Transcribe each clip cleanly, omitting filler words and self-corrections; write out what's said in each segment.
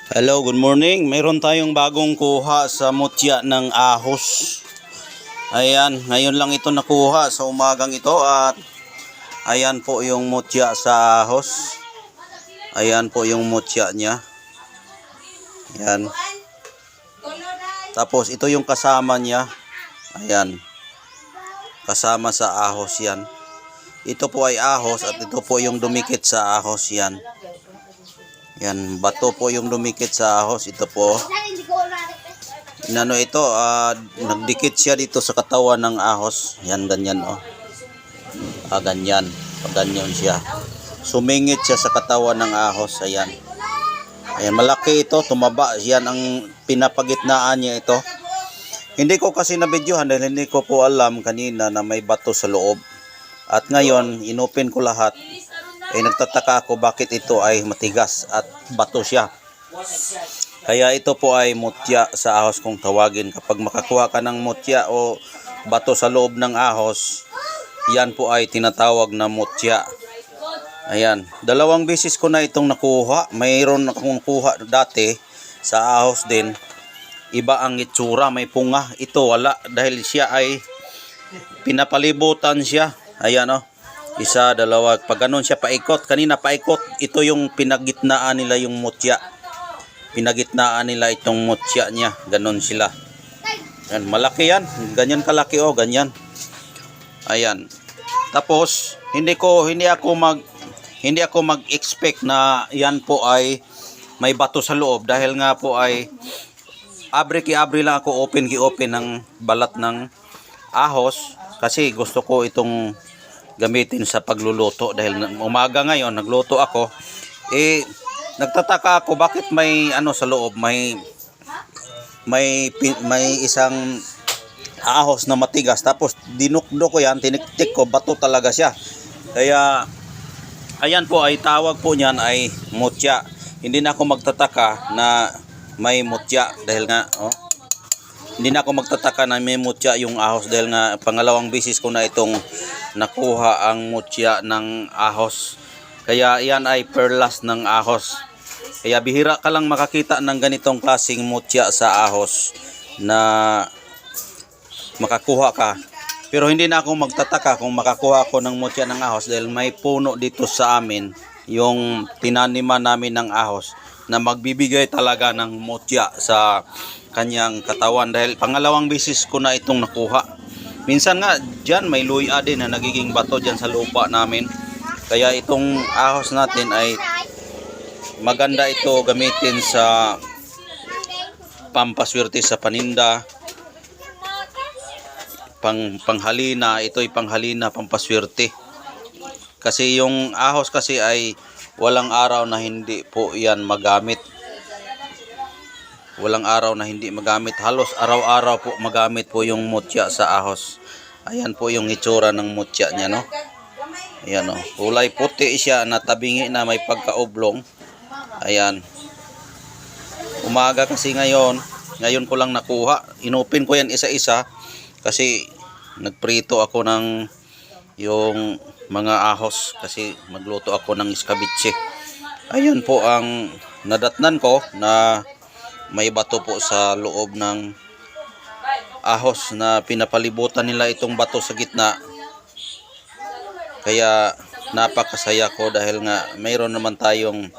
Hello, good morning. Mayroon tayong bagong kuha sa mutya ng ahos. Ayan, ngayon lang ito nakuha sa umagang ito at ayan po yung mutya sa ahos. Ayan po yung mutya niya. Ayan. Tapos ito yung kasama niya. Ayan. Kasama sa ahos yan. Ito po ay ahos at ito po yung dumikit sa ahos yan. Yan, bato po yung dumikit sa ahos. Ito po. Ito, nagdikit siya dito sa katawan ng ahos. Yan, ganyan oh. Ganyan. Ganyan siya. Sumingit siya sa katawan ng ahos. Ayan. Ayan, malaki ito. Tumaba. Yan ang pinapagitnaan niya ito. Hindi ko kasi na-videohan dahil hindi ko po alam kanina na may bato sa loob. At ngayon, inopen ko lahat. Nagtataka ako bakit ito ay matigas at bato siya. Kaya ito po ay mutya sa ahos kung tawagin. Kapag makakuha ka ng mutya o bato sa loob ng ahos, yan po ay tinatawag na mutya. Ayan, 2 beses ko na itong nakuha. Mayroon akong kuha dati sa ahos din. Iba ang itsura, may punga. Ito wala dahil siya ay pinapalibutan siya. Ayan oh. 1, 2, pag ganun siya paikot, kanina paikot, ito yung pinagitnaan nila yung mutya. Pinagitnaan nila itong mutya niya, ganun sila. Yan, malaki yan, ganyan kalaki oh, ganyan. Ayan. Tapos hindi ako mag-expect na yan po ay may bato sa loob dahil nga po ay abri lang ako open ng balat ng ahos kasi gusto ko itong gamitin sa pagluluto dahil umaga ngayon nagluto ako nagtataka ako bakit may sa loob may isang ahos na matigas tapos dinukdo ko yan, tiniktik ko, bato talaga siya. Kaya ayan po ay tawag po niyan ay mutya. Hindi na ako magtataka na may mutya dahil nga hindi na ako magtataka na may mutya yung ahos dahil nga pangalawang beses ko na itong nakuha ang mutya ng ahos. Kaya yan ay perlas ng ahos. Kaya bihira ka lang makakita ng ganitong klaseng mutya sa ahos na makakuha ka. Pero hindi na ako magtataka kung makakuha ako ng mutya ng ahos dahil may puno dito sa amin yung tinaniman namin ng ahos na magbibigay talaga ng mutya sa kanyang katawan dahil pangalawang beses ko na itong nakuha. Minsan nga dyan may luya din na nagiging bato dyan sa lupa namin. Kaya itong ahos natin ay maganda ito gamitin sa pampaswerte sa paninda, panghalina. Ito ay panghalina, pampaswerte. Kasi yung ahos kasi ay walang araw na hindi po yan magamit. Walang araw na hindi magamit. Halos araw-araw po magamit po yung mutya sa ahos. Ayan po yung itsura ng mutya niya, no? Ayan, no? Kulay puti siya na tabingi na may pagkaoblong. Ayan. Umaga kasi ngayon ko lang nakuha. Inopen ko yan isa-isa kasi nagprito ako ng yung mga ahos kasi magluto ako ng iskabitse. Ayun po ang nadatnan ko na may bato po sa loob ng ahos na pinapalibutan nila itong bato sa gitna. Kaya napakasaya ko dahil nga mayroon naman tayong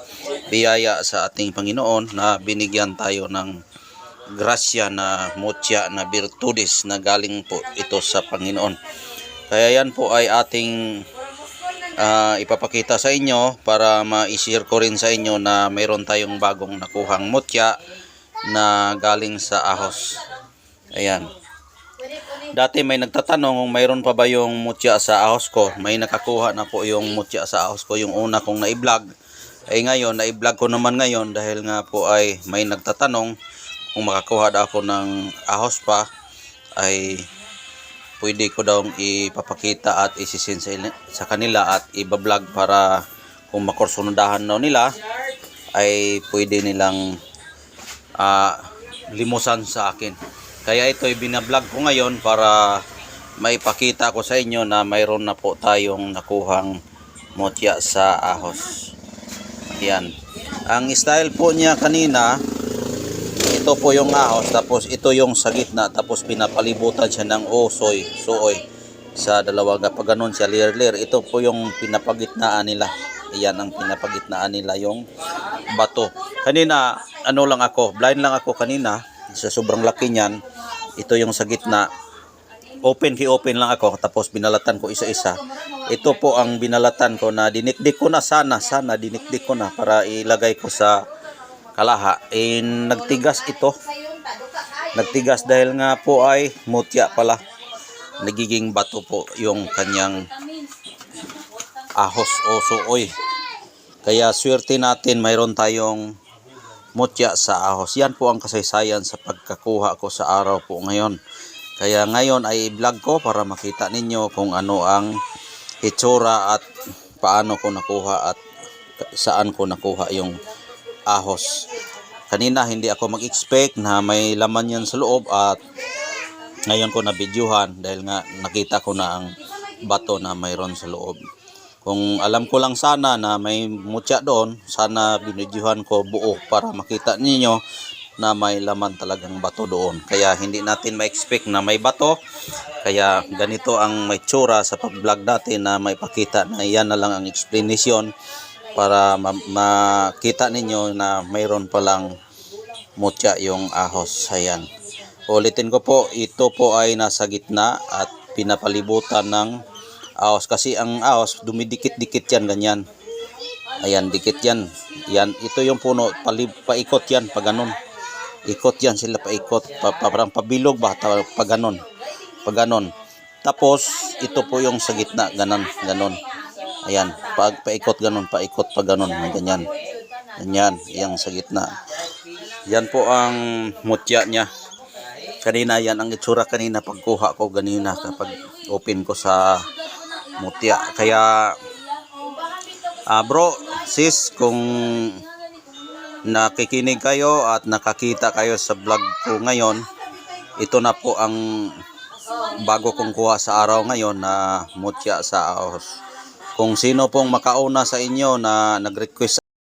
biyaya sa ating Panginoon na binigyan tayo ng grasya na mutya na virtudes na galing po ito sa Panginoon. Kaya yan po ay ating ipapakita sa inyo para ma-share ko rin sa inyo na mayroon tayong bagong nakuhang mutya na galing sa ahos. Ayan. Dati may nagtatanong kung mayroon pa ba yung mutya sa ahos ko. May nakakuha na po yung mutya sa ahos ko, yung una kong na-vlog. Ngayon, na-vlog ko naman ngayon dahil nga po ay may nagtatanong kung makakuha daw ako ng ahos pa ay pwede ko daw ipapakita at isisin sa kanila at iba-vlog para kung makursunodahan daw nila ay pwede nilang limusan sa akin. Kaya ito ay binablog ko ngayon para maipakita ko sa inyo na mayroon na po tayong nakuhang mutya sa ahos. Ayan. Ang style po niya kanina, ito po yung ahos, tapos ito yung sa gitna, tapos pinapalibutan siya ng suoy sa dalawa. Pag ganun siya, lir. Ito po yung pinapagitnaan nila. Iyan ang pinapagitnaan nila, yung bato. Kanina, blind lang ako kanina, sa sobrang laki niyan. Ito yung sa gitna. Open lang ako, tapos binalatan ko isa-isa. Ito po ang binalatan ko na dinikdik ko na sana dinikdik ko na para ilagay ko sa kalaha. Nagtigas ito. Nagtigas dahil nga po ay mutya pala. Nagiging bato po yung kanyang ahos o suoy. Kaya swerte natin, mayroon tayong mutya sa ahos. Yan po ang kasaysayan sa pagkakuha ko sa araw po ngayon. Kaya ngayon ay vlog ko para makita ninyo kung ano ang itsura at paano ko nakuha at saan ko nakuha yung ahos. Kanina hindi ako mag-expect na may laman yan sa loob, at ngayon ko na videohan dahil nga nakita ko na ang bato na mayroon sa loob. Kung alam ko lang sana na may mutya doon, sana binidyohan ko buo para makita ninyo na may laman talagang bato doon. Kaya hindi natin ma-expect na may bato. Kaya ganito ang may tsura sa pag-vlog natin, na may pakita na yan na lang ang explanation para makita ninyo na mayroon palang mutya yung ahos. Ayan. Ulitin ko po, ito po ay nasa gitna at pinapalibutan ng ahos. Kasi ang ahos, dumidikit-dikit yan, ganyan. Ayan, dikit yan. Yan, ito yung puno, paikot yan, pag ganun. Ikot yan sila, paikot, parang pabilog ba, pag ganun. Pag ganun. Tapos, ito po yung sa gitna, ganun. Ayan, paikot ganun, paikot, pag ganun, ganyan. Ganyan, yung sa gitna. Yan po ang mutya niya. Kanina, yan ang itsura kanina pagkuha ko ganina kapag open ko sa mutya. Kaya, bro, sis, kung nakikinig kayo at nakakita kayo sa vlog ko ngayon, ito na po ang bago kong kuha sa araw ngayon na mutya sa ahos. Kung sino pong makauna sa inyo na nag-request